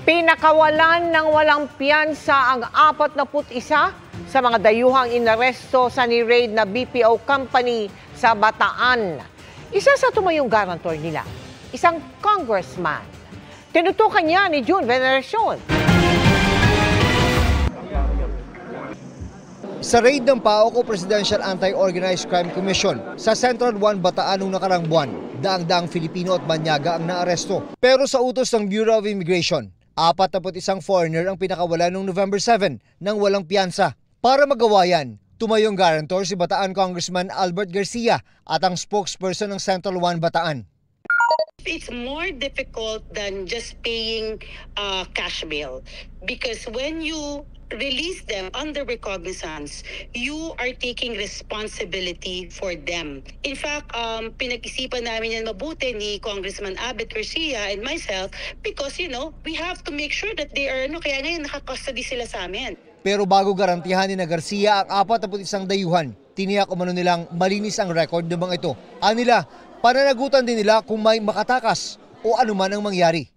Pinakawalan ng walang piyansa ang 41 sa mga dayuhang inaresto sa ni-raid na BPO company sa Bataan. Isa sa tumayong garantor nila, isang congressman. Tinutukan niya ni June Veneracion. Sa raid ng PAOK o Presidential Anti-Organized Crime Commission sa Central 1 Bataan noong nakarang buwan, daang-daang Filipino at banyaga ang naaresto. Pero sa utos ng Bureau of Immigration, 41 foreigner ang pinakawala noong November 7 nang walang piyansa. Para magawa yan, tumayong garantor si Bataan Congressman Albert Garcia at ang spokesperson ng Central 1 Bataan. It's more difficult than just paying cash bail because when you release them under recognizance, you are taking responsibility for them. In fact, pinag-isipan namin yan mabuti ni Congressman Albert Garcia and myself because, we have to make sure that they are, kaya ngayon nakakustody sila sa amin. Pero bago garantihan ni Garcia ang 41 dayuhan, tiniyak umano nilang malinis ang record ng mga ito. Anila, pananagutan din nila kung may makatakas o anuman ang mangyari.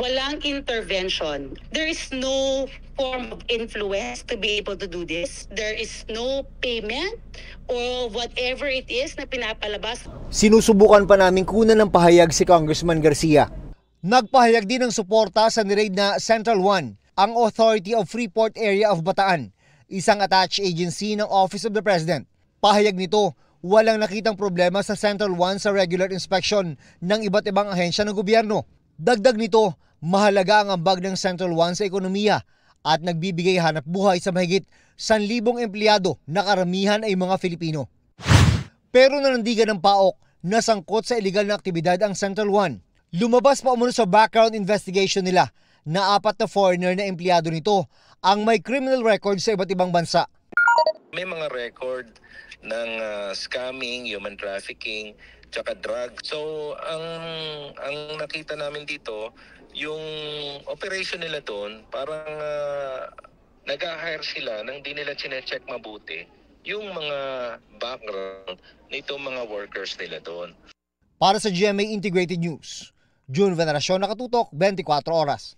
Walang intervention. There is no form of influence to be able to do this. There is no payment or whatever it is na pinapalabas. Sinusubukan pa namin kunan ng pahayag si Congressman Garcia. Nagpahayag din ng suporta sa ni-raid na Central 1, ang Authority of Freeport Area of Bataan, isang attached agency ng Office of the President. Pahayag nito, walang nakitang problema sa Central 1 sa regular inspection ng iba't ibang ahensya ng gobyerno. Dagdag nito, mahalaga ang ambag ng Central 1 sa ekonomiya at nagbibigay hanap buhay sa mahigit 1,000 empleyado na karamihan ay mga Filipino. Pero nanandigan ng PAOK na sangkot sa iligal na aktibidad ang Central 1. Lumabas pa umano sa background investigation nila na 4 na foreigner na empleyado nito ang may criminal record sa iba't ibang bansa. May mga record ng scamming, human trafficking, tsaka drug. So, ang nakita namin dito, yung operation nila doon, parang nag-hire sila nang di nila chinecheck mabuti yung mga background nitong mga workers nila doon. Para sa GMA Integrated News, June Veneracion, Nakatutok, 24 Oras.